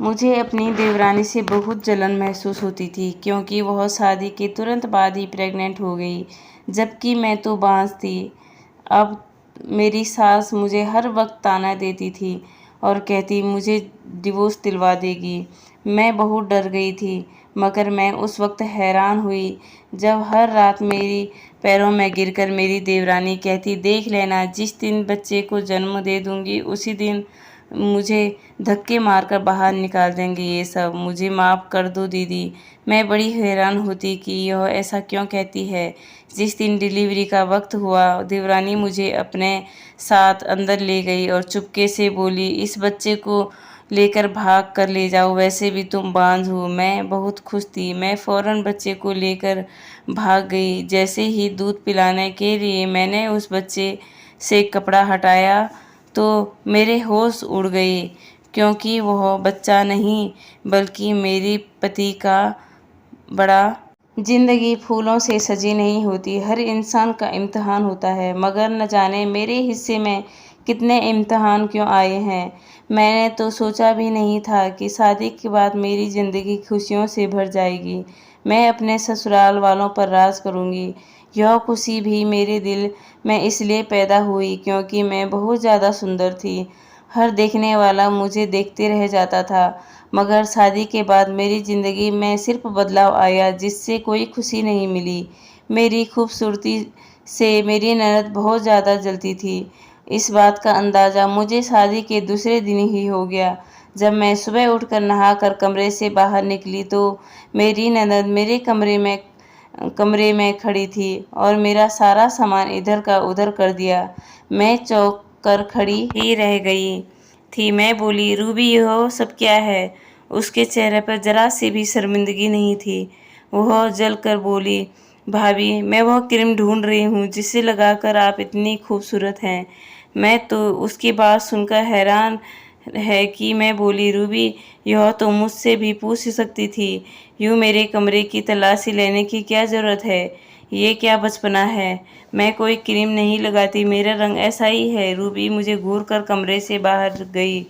मुझे अपनी देवरानी से बहुत जलन महसूस होती थी क्योंकि वह शादी के तुरंत बाद ही प्रेग्नेंट हो गई, जबकि मैं तो बांझ थी। अब मेरी सास मुझे हर वक्त ताना देती थी और कहती मुझे डिवोर्स दिलवा देगी। मैं बहुत डर गई थी, मगर मैं उस वक्त हैरान हुई जब हर रात मेरी पैरों में गिरकर मेरी देवरानी कहती, देख लेना, जिस दिन बच्चे को जन्म दे दूंगी उसी दिन मुझे धक्के मारकर बाहर निकाल देंगे ये सब। मुझे माफ़ कर दो दीदी। मैं बड़ी हैरान होती कि यह ऐसा क्यों कहती है। जिस दिन डिलीवरी का वक्त हुआ, देवरानी मुझे अपने साथ अंदर ले गई और चुपके से बोली, इस बच्चे को लेकर भाग कर ले जाओ, वैसे भी तुम बांझ हो। मैं बहुत खुश थी। मैं फ़ौरन बच्चे को लेकर भाग गई। जैसे ही दूध पिलाने के लिए मैंने उस बच्चे से कपड़ा हटाया तो मेरे होश उड़ गए, क्योंकि वह बच्चा नहीं बल्कि मेरे पति का बड़ा। जिंदगी फूलों से सजी नहीं होती, हर इंसान का इम्तिहान होता है, मगर न जाने मेरे हिस्से में कितने इम्तिहान क्यों आए हैं। मैंने तो सोचा भी नहीं था कि शादी के बाद मेरी ज़िंदगी खुशियों से भर जाएगी। मैं अपने ससुराल वालों पर राज करूंगी। यह खुशी भी मेरे दिल में इसलिए पैदा हुई क्योंकि मैं बहुत ज़्यादा सुंदर थी। हर देखने वाला मुझे देखते रह जाता था। मगर शादी के बाद मेरी ज़िंदगी में सिर्फ बदलाव आया, जिससे कोई खुशी नहीं मिली। मेरी खूबसूरती से मेरी ननद बहुत ज़्यादा जलती थी। इस बात का अंदाज़ा मुझे शादी के दूसरे दिन ही हो गया। जब मैं सुबह उठकर नहाकर कमरे से बाहर निकली तो मेरी ननद मेरे कमरे में खड़ी थी और मेरा सारा सामान इधर का उधर कर दिया। मैं चौंक कर खड़ी ही रह गई थी। मैं बोली, रूबी, यह सब क्या है? उसके चेहरे पर जरा सी भी शर्मिंदगी नहीं थी। वह जल कर बोली, भाभी, मैं वह क्रीम ढूंढ रही हूँ जिसे लगाकर आप इतनी खूबसूरत हैं। मैं तो उसकी बात सुनकर हैरान है कि मैं बोली, रूबी, यह तो मुझसे भी पूछ सकती थी। यूँ मेरे कमरे की तलाशी लेने की क्या ज़रूरत है? ये क्या बचपना है? मैं कोई क्रीम नहीं लगाती, मेरा रंग ऐसा ही है। रूबी मुझे घूरकर कमरे से बाहर गई।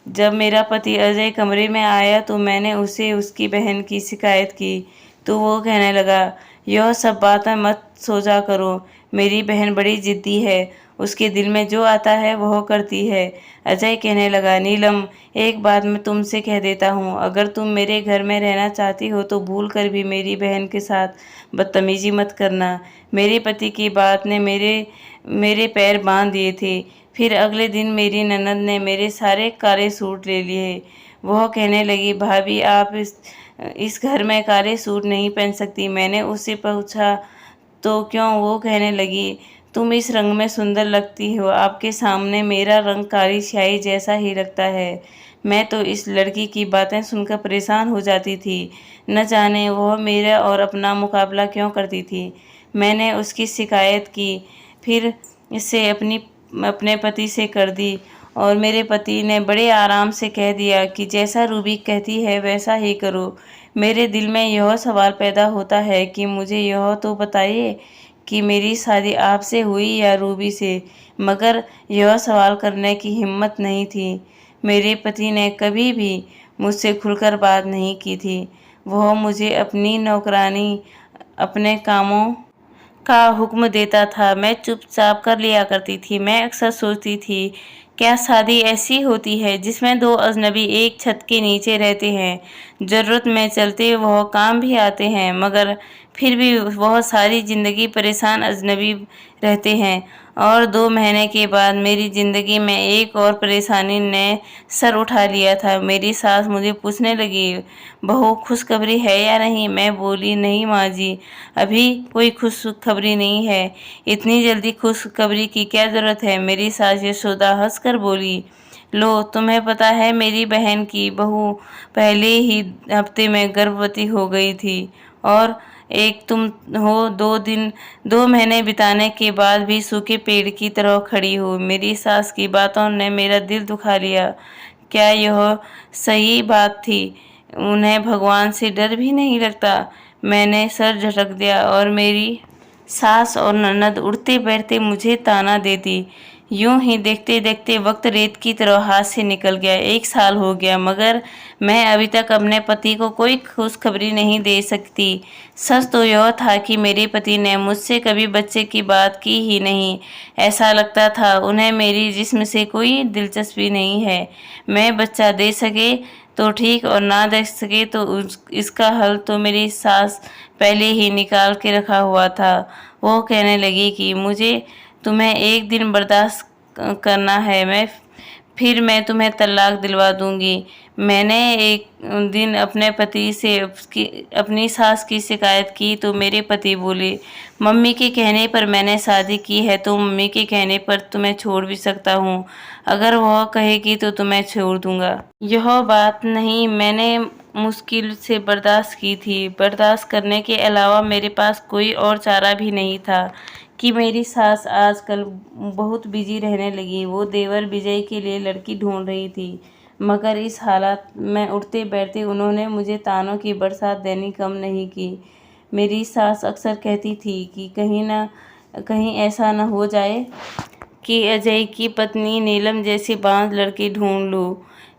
जब मेरा पति अजय कमरे में आया तो मैंने उसे उसकी बहन की शिकायत की, तो वो कहने लगा, यह सब बातें मत सोचा करो, मेरी बहन बड़ी जिद्दी है, उसके दिल में जो आता है वह करती है। अजय कहने लगा, नीलम, एक बात मैं तुमसे कह देता हूँ, अगर तुम मेरे घर में रहना चाहती हो तो भूल कर भी मेरी बहन के साथ बदतमीजी मत करना। मेरे पति की बात ने मेरे पैर बांध दिए थे। फिर अगले दिन मेरी ननद ने मेरे सारे काले सूट ले लिए। वह कहने लगी, भाभी, आप इस घर में काले सूट नहीं पहन सकती। मैंने उससे पूछा तो क्यों? वो कहने लगी, तुम इस रंग में सुंदर लगती हो, आपके सामने मेरा रंग काली स्याही जैसा ही लगता है। मैं तो इस लड़की की बातें सुनकर परेशान हो जाती थी। न जाने वह मेरा और अपना मुकाबला क्यों करती थी। मैंने उसकी शिकायत की, फिर इससे अपने पति से कर दी और मेरे पति ने बड़े आराम से कह दिया कि जैसा रूबी कहती है वैसा ही करो। मेरे दिल में यह सवाल पैदा होता है कि मुझे यह तो बताइए कि मेरी शादी आपसे हुई या रूबी से, मगर यह सवाल करने की हिम्मत नहीं थी। मेरे पति ने कभी भी मुझसे खुलकर बात नहीं की थी। वह मुझे अपनी नौकरानी, अपने कामों का हुक्म देता था, मैं चुपचाप कर लिया करती थी। मैं अक्सर सोचती थी, क्या शादी ऐसी होती है जिसमें दो अजनबी एक छत के नीचे रहते हैं, ज़रूरत में चलते वह काम भी आते हैं, मगर फिर भी वह सारी ज़िंदगी परेशान अजनबी रहते हैं। और 2 महीने के बाद मेरी ज़िंदगी में एक और परेशानी ने सर उठा लिया था। मेरी सास मुझे पूछने लगी, बहू, खुशखबरी है या नहीं? मैं बोली, नहीं माँ जी, अभी कोई खुशखबरी नहीं है। इतनी जल्दी खुशखबरी की क्या ज़रूरत है? मेरी सास यशोदा हंसकर बोली, लो, तुम्हें पता है मेरी बहन की बहू पहले ही हफ्ते में गर्भवती हो गई थी और एक तुम हो 2 महीने बिताने के बाद भी सूखे पेड़ की तरह खड़ी हो। मेरी सास की बातों ने मेरा दिल दुखा लिया। क्या यह सही बात थी? उन्हें भगवान से डर भी नहीं लगता? मैंने सर झटक दिया और मेरी सास और ननद उड़ते बैठते मुझे ताना देती, यूं ही देखते देखते वक्त रेत की तरह हाथ से निकल गया। 1 साल हो गया, मगर मैं अभी तक अपने पति को कोई खुशखबरी नहीं दे सकती। सच तो यह था कि मेरे पति ने मुझसे कभी बच्चे की बात की ही नहीं। ऐसा लगता था उन्हें मेरी जिस्म से कोई दिलचस्पी नहीं है। मैं बच्चा दे सके तो ठीक, और ना दे सके तो इसका हल तो मेरी सास पहले ही निकाल के रखा हुआ था। वो कहने लगी कि मुझे तुम्हें एक दिन बर्दाश्त करना है, फिर मैं तुम्हें तलाक दिलवा दूंगी। मैंने एक दिन अपने पति से अपनी सास की शिकायत की तो मेरे पति बोले, मम्मी के कहने पर मैंने शादी की है तो मम्मी के कहने पर तुम्हें छोड़ भी सकता हूँ। अगर वह कहेगी तो तुम्हें छोड़ दूंगा। यह बात नहीं, मैंने मुश्किल से बर्दाश्त की थी। बर्दाश्त करने के अलावा मेरे पास कोई और चारा भी नहीं था कि मेरी सास आजकल बहुत बिजी रहने लगी। वो देवर विजय के लिए लड़की ढूंढ रही थी, मगर इस हालात में उठते बैठते उन्होंने मुझे तानों की बरसात देनी कम नहीं की। मेरी सास अक्सर कहती थी कि कहीं ऐसा न हो जाए कि अजय की पत्नी नीलम जैसे बांझ लड़की ढूंढ लूं।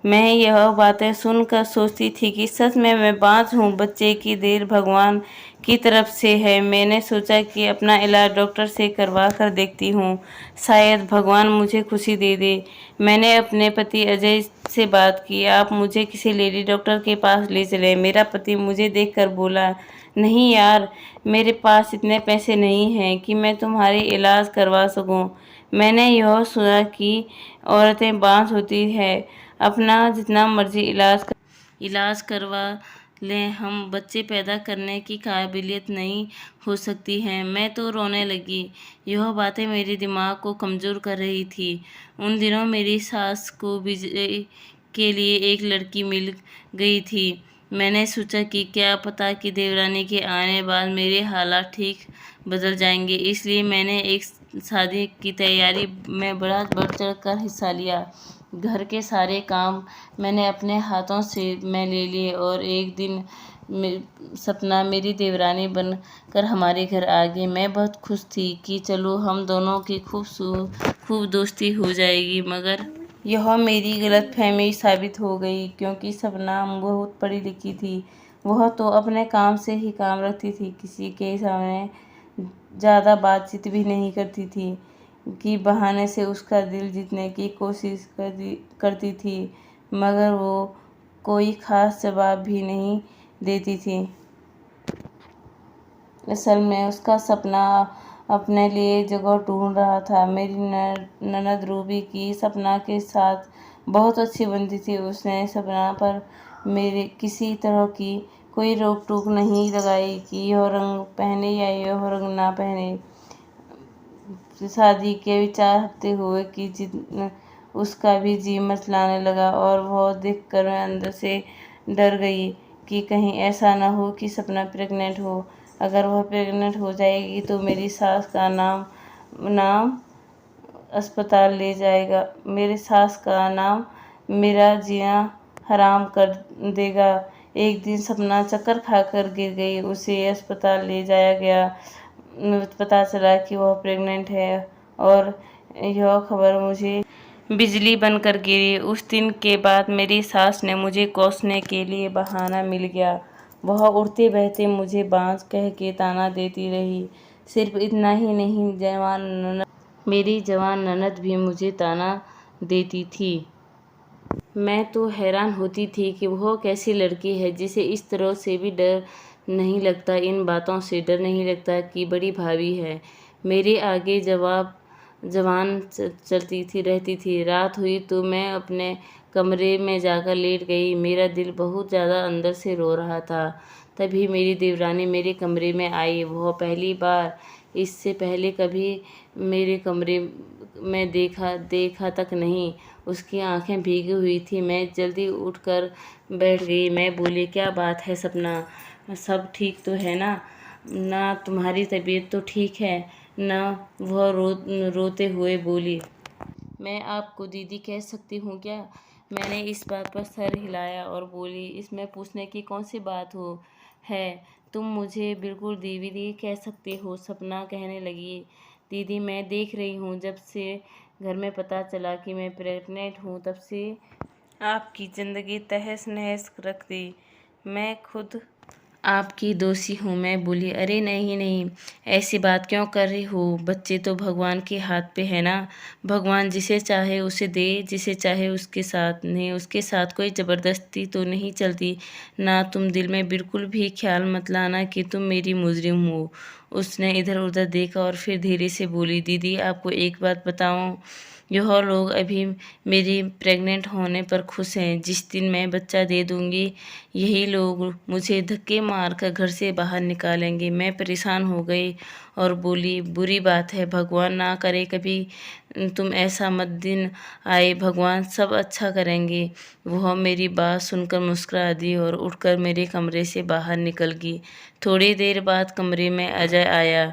मैं यह बातें सुनकर सोचती थी कि सच में मैं बांझ हूँ, बच्चे की देर भगवान की तरफ से है। मैंने सोचा कि अपना इलाज डॉक्टर से करवा कर देखती हूँ, शायद भगवान मुझे खुशी दे दे। मैंने अपने पति अजय से बात की, आप मुझे किसी लेडी डॉक्टर के पास ले चले। मेरा पति मुझे देखकर बोला, नहीं यार, मेरे पास इतने पैसे नहीं हैं कि मैं तुम्हारी इलाज करवा सकूं। मैंने यह सुना कि औरतें बांझ होती है, अपना जितना मर्जी इलाज करवा लें, हम बच्चे पैदा करने की काबिलियत नहीं हो सकती हैं। मैं तो रोने लगी। यह बातें मेरे दिमाग को कमज़ोर कर रही थी। उन दिनों मेरी सास को विजय के लिए एक लड़की मिल गई थी। मैंने सोचा कि क्या पता कि देवरानी के आने बाद मेरे हालात ठीक बदल जाएंगे, इसलिए मैंने एक शादी की तैयारी में बढ़ चढ़ कर हिस्सा लिया। घर के सारे काम मैंने अपने हाथों से ले लिए, और एक दिन सपना मेरी देवरानी बनकर हमारे घर आ गई। मैं बहुत खुश थी कि चलो हम दोनों की खूब दोस्ती हो जाएगी, मगर यह मेरी गलतफहमी साबित हो गई, क्योंकि सपना बहुत पढ़ी लिखी थी। वह तो अपने काम से ही काम रखती थी, किसी के सामने ज़्यादा बातचीत भी नहीं करती थी कि बहाने से उसका दिल जीतने की कोशिश करती थी, मगर वो कोई ख़ास जवाब भी नहीं देती थी। असल में उसका सपना अपने लिए जगह ढूंढ रहा था। मेरी ननद रूबी की सपना के साथ बहुत अच्छी बनती थी। उसने सपना पर मेरे किसी तरह की कोई रोक टोक नहीं लगाई कि यह रंग पहने या यह रंग ना पहने। शादी के 4 हफ्ते हुए कि उसका भी जी मचलाने लगा, और वह देखकर मैं अंदर से डर गई कि कहीं ऐसा न हो कि सपना प्रेग्नेंट हो। अगर वह प्रेग्नेंट हो जाएगी तो मेरी सास का नाम अस्पताल ले जाएगा। मेरी सास का नाम मेरा जीना हराम कर देगा। एक दिन सपना चक्कर खाकर गिर गई, उसे अस्पताल ले जाया गया। पता चला कि वह प्रेग्नेंट है, और यह खबर मुझे बिजली बनकर गिरी। उस दिन के बाद मेरी सास ने मुझे कोसने के लिए बहाना मिल गया। वह उड़ते बहते मुझे बांझ कह के ताना देती रही। सिर्फ इतना ही नहीं, मेरी जवान ननद भी मुझे ताना देती थी। मैं तो हैरान होती थी कि वह कैसी लड़की है जिसे इस तरह से भी डर नहीं लगता, इन बातों से डर नहीं लगता कि बड़ी भाभी है। मेरे आगे जवान चलती थी रहती थी। रात हुई तो मैं अपने कमरे में जाकर लेट गई। मेरा दिल बहुत ज़्यादा अंदर से रो रहा था। तभी मेरी देवरानी मेरे कमरे में आई। वह पहली बार, इससे पहले कभी मेरे कमरे में देखा तक नहीं। उसकी आंखें भीगी हुई थी। मैं जल्दी उठकर बैठ गई। मैं बोली, क्या बात है सपना, सब ठीक तो है ना तुम्हारी तबीयत तो ठीक है ना? वह रोते हुए बोली, मैं आपको दीदी कह सकती हूँ क्या? मैंने इस बात पर सर हिलाया और बोली, इसमें पूछने की कौन सी बात है, तुम मुझे बिल्कुल दीदी कह सकती हो। सपना कहने लगी, दीदी मैं देख रही हूँ जब से घर में पता चला कि मैं प्रेग्नेंट हूँ तब से आपकी ज़िंदगी तहस नहस रख दी। मैं खुद आपकी दोषी हूँ। मैं बोली, अरे नहीं नहीं, ऐसी बात क्यों कर रही हो? बच्चे तो भगवान के हाथ पे है ना। भगवान जिसे चाहे उसे दे, जिसे चाहे उसके साथ नहीं। उसके साथ कोई ज़बरदस्ती तो नहीं चलती ना। तुम दिल में बिल्कुल भी ख्याल मत लाना कि तुम मेरी मुजरिम हो। उसने इधर उधर देखा और फिर धीरे से बोली, दीदी आपको एक बात बताऊं, यह लोग अभी मेरी प्रेग्नेंट होने पर खुश हैं। जिस दिन मैं बच्चा दे दूंगी, यही लोग मुझे धक्के मारकर घर से बाहर निकालेंगे। मैं परेशान हो गई और बोली, बुरी बात है, भगवान ना करे कभी तुम ऐसा मत दिन आए, भगवान सब अच्छा करेंगे। वह मेरी बात सुनकर मुस्कुरा दी और उठकर मेरे कमरे से बाहर निकल गई। थोड़ी देर बाद कमरे में अजय आया।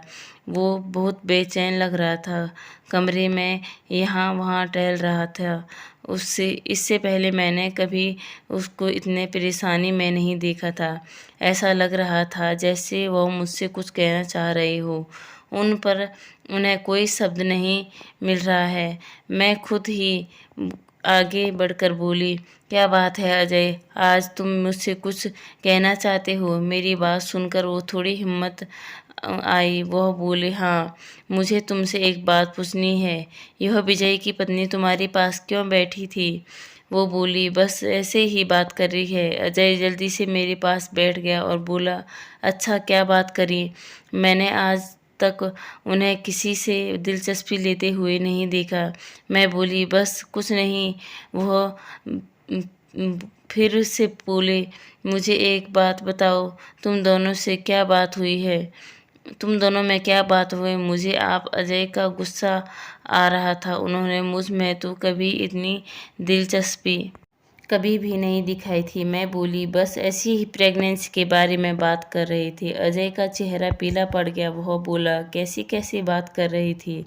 वो बहुत बेचैन लग रहा था। कमरे में यहाँ वहाँ टहल रहा था। उससे इससे पहले मैंने कभी उसको इतने परेशानी में नहीं देखा था। ऐसा लग रहा था जैसे वो मुझसे कुछ कहना चाह रहे हो। उन्हें कोई शब्द नहीं मिल रहा है। मैं खुद ही आगे बढ़कर बोली, क्या बात है अजय, आज तुम मुझसे कुछ कहना चाहते हो? मेरी बात सुनकर वो थोड़ी हिम्मत आई। वह बोले, हाँ, मुझे तुमसे एक बात पूछनी है। यह विजय की पत्नी तुम्हारे पास क्यों बैठी थी? वो बोली, बस ऐसे ही बात कर रही है। अजय जल्दी से मेरे पास बैठ गया और बोला, अच्छा क्या बात करी? मैंने आज तक उन्हें किसी से दिलचस्पी लेते हुए नहीं देखा। मैं बोली, बस कुछ नहीं। वह फिर से बोले, मुझे एक बात बताओ, तुम दोनों में क्या बात हुई? मुझे आप अजय का गुस्सा आ रहा था। उन्होंने मुझ में तो कभी इतनी दिलचस्पी कभी भी नहीं दिखाई थी। मैं बोली, बस ऐसी ही प्रेगनेंसी के बारे में बात कर रही थी। अजय का चेहरा पीला पड़ गया। वह बोला, कैसी कैसी बात कर रही थी?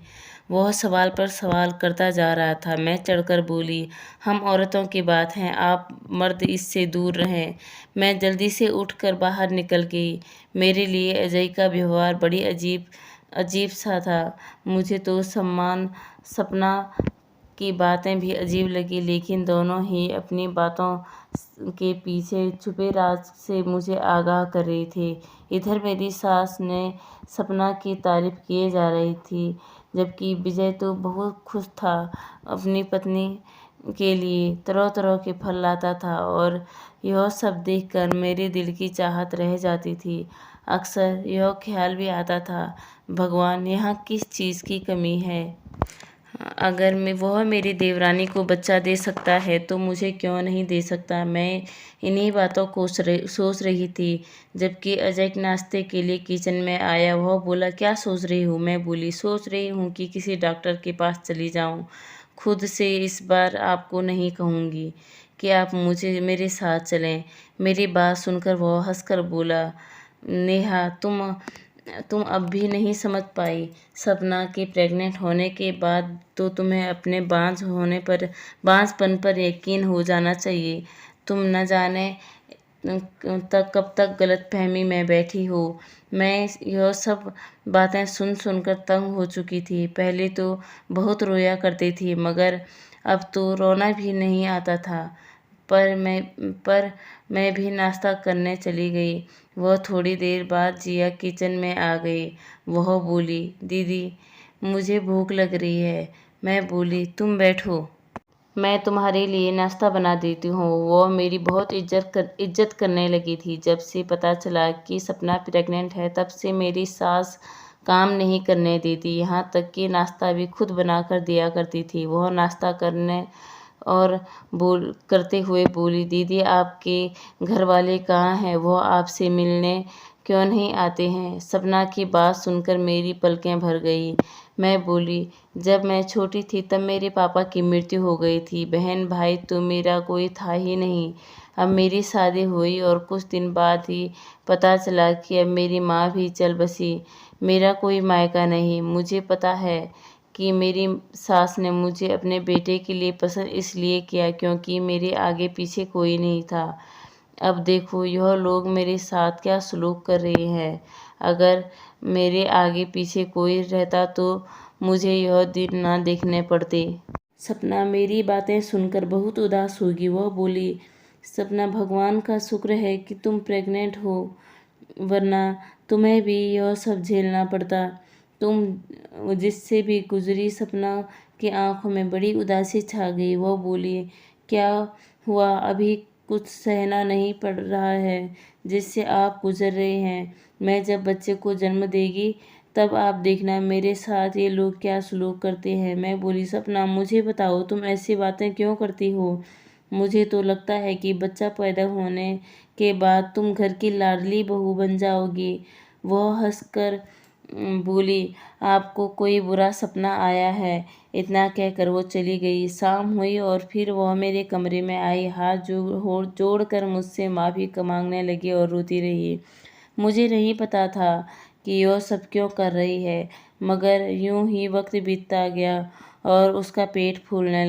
वह सवाल पर सवाल करता जा रहा था। मैं चढ़कर बोली, हम औरतों की बात है, आप मर्द इससे दूर रहें। मैं जल्दी से उठकर बाहर निकल गई। मेरे लिए अजय का व्यवहार बड़ी अजीब सा था। मुझे तो सपना की बातें भी अजीब लगी, लेकिन दोनों ही अपनी बातों के पीछे छुपे राज से मुझे आगाह कर रही थी। इधर मेरी सास ने सपना की तारीफ किए जा रही थी, जबकि विजय तो बहुत खुश था। अपनी पत्नी के लिए तरह तरह के फल लाता था और यह सब देखकर मेरे दिल की चाहत रह जाती थी। अक्सर यह ख्याल भी आता था, भगवान यहाँ किस चीज़ की कमी है? अगर वह मेरी देवरानी को बच्चा दे सकता है तो मुझे क्यों नहीं दे सकता? मैं इन्हीं बातों को सोच रही थी, जबकि अजय नाश्ते के लिए किचन में आया। वह बोला, क्या सोच रही हूँ? मैं बोली, सोच रही हूँ कि किसी डॉक्टर के पास चली जाऊँ। खुद से इस बार आपको नहीं कहूँगी कि आप मेरे साथ चलें। मेरी बात सुनकर वह हंसकर बोला, नेहा, तुम अब भी नहीं समझ पाई। सपना के प्रेग्नेंट होने के बाद तो तुम्हें अपने बांझपन पर यकीन हो जाना चाहिए। तुम न जाने कब तक गलतफहमी में बैठी हो। मैं यह सब बातें सुन सुनकर तंग हो चुकी थी। पहले तो बहुत रोया करती थी, मगर अब तो रोना भी नहीं आता था। पर मैं भी नाश्ता करने चली गई। वह थोड़ी देर बाद जिया किचन में आ गई। वह बोली, दीदी मुझे भूख लग रही है। मैं बोली, तुम बैठो, मैं तुम्हारे लिए नाश्ता बना देती हूँ। वो मेरी बहुत इज्जत करने लगी थी। जब से पता चला कि सपना प्रेग्नेंट है, तब से मेरी सास काम नहीं करने देती, यहाँ तक कि नाश्ता भी खुद बनाकर दिया करती थी। वह नाश्ता करते हुए बोली, दीदी आपके घर वाले कहाँ हैं? वो आपसे मिलने क्यों नहीं आते हैं? सपना की बात सुनकर मेरी पलकें भर गई। मैं बोली, जब मैं छोटी थी तब मेरे पापा की मृत्यु हो गई थी। बहन भाई तो मेरा कोई था ही नहीं। अब मेरी शादी हुई और कुछ दिन बाद ही पता चला कि अब मेरी माँ भी चल बसी। मेरा कोई मायका नहीं। मुझे पता है कि मेरी सास ने मुझे अपने बेटे के लिए पसंद इसलिए किया क्योंकि मेरे आगे पीछे कोई नहीं था। अब देखो यह लोग मेरे साथ क्या सलूक कर रहे हैं। अगर मेरे आगे पीछे कोई रहता तो मुझे यह दिन ना देखने पड़ते। सपना मेरी बातें सुनकर बहुत उदास होगी। वह बोली, सपना भगवान का शुक्र है कि तुम प्रेग्नेंट हो, वरना तुम्हें भी यह सब झेलना पड़ता। तुम जिससे भी गुजरी। सपना की आंखों में बड़ी उदासी छा गई। वह बोली, क्या हुआ? अभी कुछ सहना नहीं पड़ रहा है जिससे आप गुजर रहे हैं। मैं जब बच्चे को जन्म देगी तब आप देखना मेरे साथ ये लोग क्या सलूक करते हैं। मैं बोली, सपना मुझे बताओ, तुम ऐसी बातें क्यों करती हो? मुझे तो लगता है कि बच्चा पैदा होने के बाद तुम घर की लाडली बहू बन जाओगी। वह हंसकर बोली, आपको कोई बुरा सपना आया है। इतना कहकर वो चली गई। शाम हुई और फिर वह मेरे कमरे में आई। हाथ जोड़कर मुझसे माफ़ी मांगने लगी और रोती रही। मुझे नहीं पता था कि यह सब क्यों कर रही है, मगर यूं ही वक्त बीतता गया और उसका पेट फूलने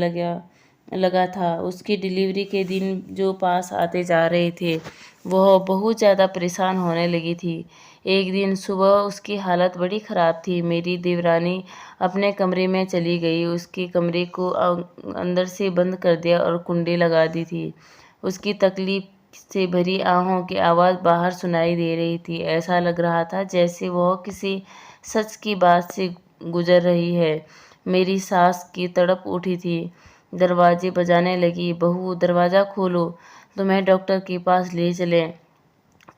लगा था। उसकी डिलीवरी के दिन जो पास आते जा रहे थे, वह बहुत ज़्यादा परेशान होने लगी थी। एक दिन सुबह उसकी हालत बड़ी ख़राब थी। मेरी देवरानी अपने कमरे में चली गई। उसके कमरे को अंदर से बंद कर दिया और कुंडी लगा दी थी। उसकी तकलीफ से भरी आहों की आवाज़ बाहर सुनाई दे रही थी। ऐसा लग रहा था जैसे वह किसी सच की बात से गुजर रही है। मेरी सास की तड़प उठी थी। दरवाजे बजाने लगी, बहू दरवाज़ा खोलो, तुम्हें डॉक्टर के पास ले चलें।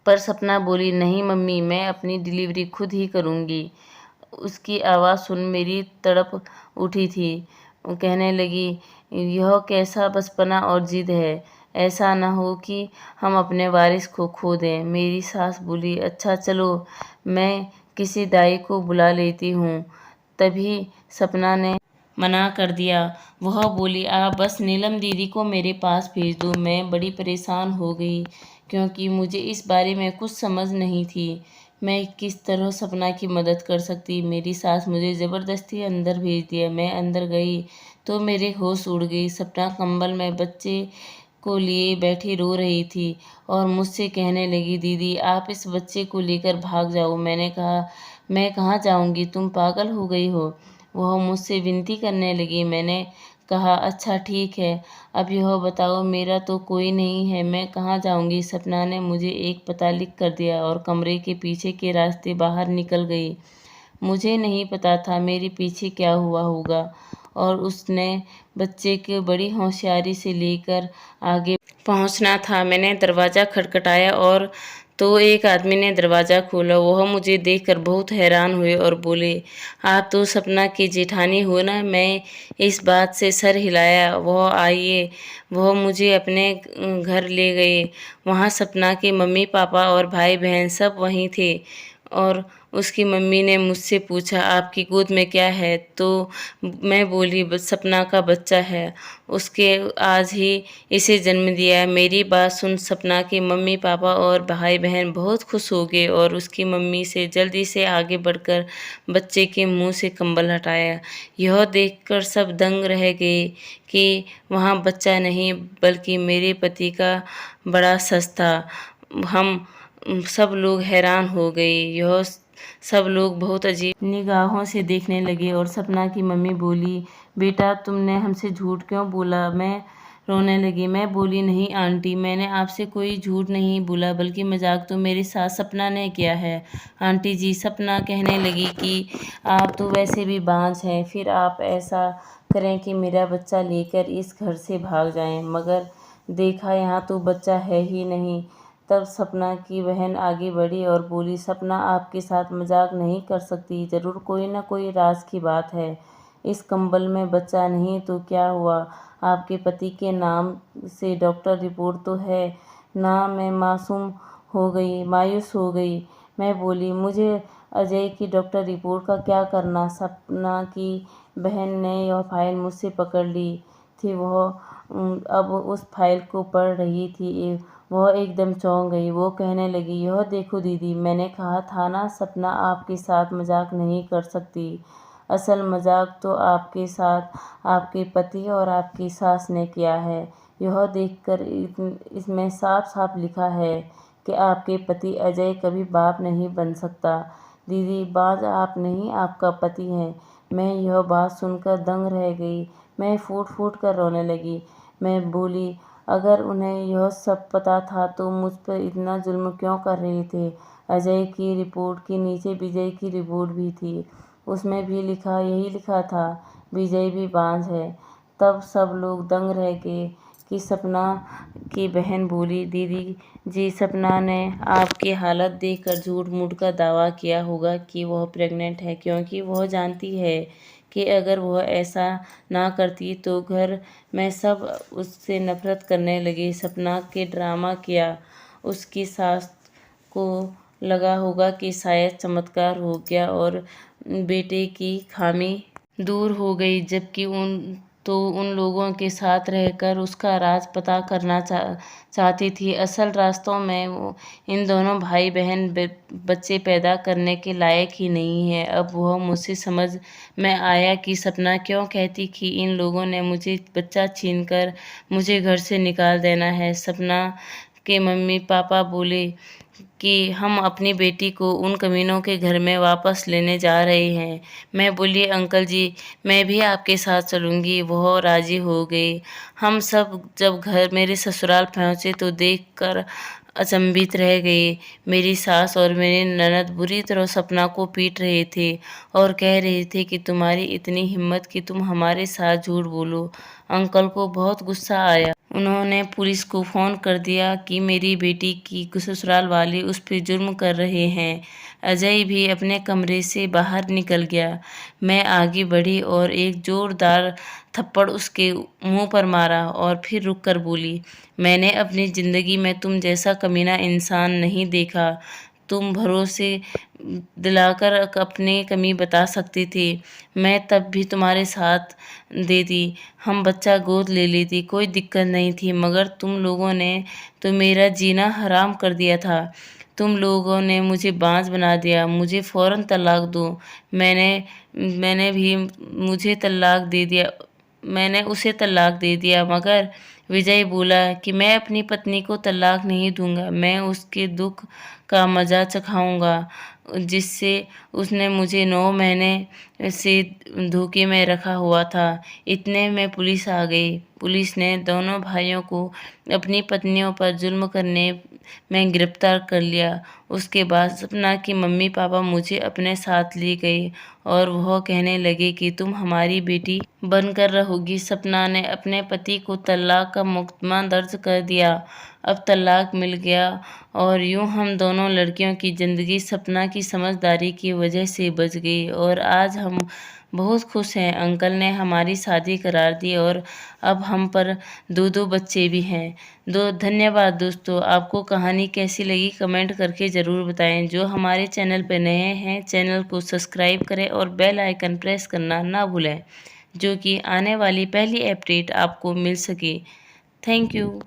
पर सपना बोली, नहीं मम्मी, मैं अपनी डिलीवरी खुद ही करूँगी। उसकी आवाज़ सुन मेरी तड़प उठी थी। वो कहने लगी, यह कैसा बचपना और जिद है। ऐसा न हो कि हम अपने वारिस को खो दें। मेरी सास बोली, अच्छा चलो, मैं किसी दाई को बुला लेती हूँ। तभी सपना ने मना कर दिया। वह बोली, आप बस नीलम दीदी को मेरे पास भेज दो। मैं बड़ी परेशान हो गई क्योंकि मुझे इस बारे में कुछ समझ नहीं थी। मैं किस तरह सपना की मदद कर सकती। मेरी सास मुझे ज़बरदस्ती अंदर भेज दिया। मैं अंदर गई तो मेरे होश उड़ गई। सपना कंबल में बच्चे को लिए बैठी रो रही थी और मुझसे कहने लगी, दीदी आप इस बच्चे को लेकर भाग जाओ। मैंने कहा, मैं कहाँ जाऊँगी, तुम पागल हो गई हो। वह मुझसे विनती करने लगी। मैंने कहा, अच्छा ठीक है, अब यह बताओ, मेरा तो कोई नहीं है, मैं कहाँ जाऊँगी। सपना ने मुझे एक पता लिख कर दिया और कमरे के पीछे के रास्ते बाहर निकल गई। मुझे नहीं पता था मेरे पीछे क्या हुआ होगा और उसने बच्चे को बड़ी होशियारी से लेकर आगे पहुंचना था। मैंने दरवाज़ा खटखटाया और तो एक आदमी ने दरवाज़ा खोला। वह मुझे देखकर बहुत हैरान हुए और बोले, आप तो सपना की जेठानी हो ना। मैं इस बात से सर हिलाया। वह आइए, वह मुझे अपने घर ले गए। वहाँ सपना के मम्मी पापा और भाई बहन सब वहीं थे और उसकी मम्मी ने मुझसे पूछा, आपकी गोद में क्या है? तो मैं बोली, सपना का बच्चा है, उसके आज ही इसे जन्म दिया है। मेरी बात सुन सपना के मम्मी पापा और भाई बहन बहुत खुश हो गए और उसकी मम्मी से जल्दी से आगे बढ़कर बच्चे के मुंह से कंबल हटाया। यह देखकर सब दंग रह गए कि वहाँ बच्चा नहीं बल्कि मेरे पति का बड़ा सच था। हम सब लोग हैरान हो गए। यह सब लोग बहुत अजीब निगाहों से देखने लगे और सपना की मम्मी बोली, बेटा तुमने हमसे झूठ क्यों बोला? मैं रोने लगी। मैं बोली, नहीं आंटी, मैंने आपसे कोई झूठ नहीं बोला, बल्कि मजाक तो मेरे साथ सपना ने किया है। आंटी जी, सपना कहने लगी कि आप तो वैसे भी बांझ हैं, फिर आप ऐसा करें कि मेरा बच्चा लेकर इस घर से भाग जाएं। मगर देखा यहाँ तो बच्चा है ही नहीं। तब सपना की बहन आगे बढ़ी और बोली, सपना आपके साथ मजाक नहीं कर सकती, ज़रूर कोई ना कोई राज की बात है। इस कंबल में बच्चा नहीं तो क्या हुआ? आपके पति के नाम से डॉक्टर रिपोर्ट तो है ना। मैं मायूस हो गई। मैं बोली, मुझे अजय की डॉक्टर रिपोर्ट का क्या करना? सपना की बहन ने यह फाइल मुझसे पकड़ ली थी। वह अब उस फाइल को पढ़ रही थी। वह एकदम चौंक गई। वो कहने लगी, यह देखो दीदी, मैंने कहा था ना सपना आपके साथ मजाक नहीं कर सकती। असल मजाक तो आपके साथ आपके पति और आपकी सास ने किया है। यह देखकर इसमें साफ साफ लिखा है कि आपके पति अजय कभी बाप नहीं बन सकता। दीदी, बाज आप नहीं, आपका पति है। मैं यह बात सुनकर दंग रह गई। मैं फूट फूट कर रोने लगी। मैं बोली, अगर उन्हें यह सब पता था तो मुझ पर इतना जुल्म क्यों कर रहे थे। अजय की रिपोर्ट के नीचे विजय की रिपोर्ट भी थी। उसमें भी यही लिखा था, विजय भी बांझ है। तब सब लोग दंग रह गए कि सपना की बहन बोली, दीदी जी, सपना ने आपकी हालत देखकर झूठ मूठ का दावा किया होगा कि वह प्रेग्नेंट है, क्योंकि वह जानती है कि अगर वह ऐसा ना करती तो घर में सब उससे नफरत करने लगे। सपना के ड्रामा किया। उसकी सास को लगा होगा कि शायद चमत्कार हो गया और बेटे की खामी दूर हो गई, जबकि उन लोगों के साथ रहकर उसका राज पता करना चाहती थी। असल रास्तों में वो इन दोनों भाई बहन बच्चे पैदा करने के लायक ही नहीं है। अब वह मुझसे समझ में आया कि सपना क्यों कहती कि इन लोगों ने मुझे बच्चा छीनकर मुझे घर से निकाल देना है। सपना के मम्मी पापा बोले कि हम अपनी बेटी को उन कमीनों के घर में वापस लेने जा रहे हैं। मैं बोली, अंकल जी, मैं भी आपके साथ चलूँगी। वह राज़ी हो गई। हम सब जब घर मेरे ससुराल पहुँचे तो देखकर अचंभित रह गए। मेरी सास और मेरी ननद बुरी तरह सपना को पीट रहे थे और कह रहे थे कि तुम्हारी इतनी हिम्मत कि तुम हमारे साथ झूठ बोलो। अंकल को बहुत गुस्सा आया। उन्होंने पुलिस को फ़ोन कर दिया कि मेरी बेटी की ससुराल वाले उस पर जुर्म कर रहे हैं। अजय भी अपने कमरे से बाहर निकल गया। मैं आगे बढ़ी और एक ज़ोरदार थप्पड़ उसके मुंह पर मारा और फिर रुक कर बोली, मैंने अपनी ज़िंदगी में तुम जैसा कमीना इंसान नहीं देखा। तुम भरोसे दिलाकर अपनी कमी बता सकते थे। मैं तब भी तुम्हारे साथ देती, हम बच्चा गोद ले लेती, कोई दिक्कत नहीं थी। मगर तुम लोगों ने तो मेरा जीना हराम कर दिया था। तुम लोगों ने मुझे बांझ बना दिया। मुझे फ़ौरन तलाक दो। मैंने भी मुझे तलाक दे दिया मैंने उसे तलाक दे दिया। मगर विजय बोला कि मैं अपनी पत्नी को तलाक नहीं दूंगा। मैं उसके दुख का मजा चखाऊंगा जिससे उसने मुझे 9 महीने से धोखे में रखा हुआ था। इतने में पुलिस आ गई। पुलिस ने दोनों भाइयों को अपनी पत्नियों पर जुल्म करने में गिरफ्तार कर लिया। उसके बाद सपना की मम्मी पापा मुझे अपने साथ ले गए और वह कहने लगे कि तुम हमारी बेटी बनकर रहोगी। सपना ने अपने पति को तलाक का मुकदमा दर्ज कर दिया। अब तलाक मिल गया और यूं हम दोनों लड़कियों की ज़िंदगी सपना की समझदारी की वजह से बच गई और आज हम बहुत खुश हैं। अंकल ने हमारी शादी करार दी और अब हम पर 2 बच्चे भी हैं। धन्यवाद दोस्तों। आपको कहानी कैसी लगी कमेंट करके ज़रूर बताएं। जो हमारे चैनल पर नए हैं चैनल को सब्सक्राइब करें और बेल आइकन प्रेस करना ना भूलें, जो कि आने वाली पहली अपडेट आपको मिल सके। Thank you.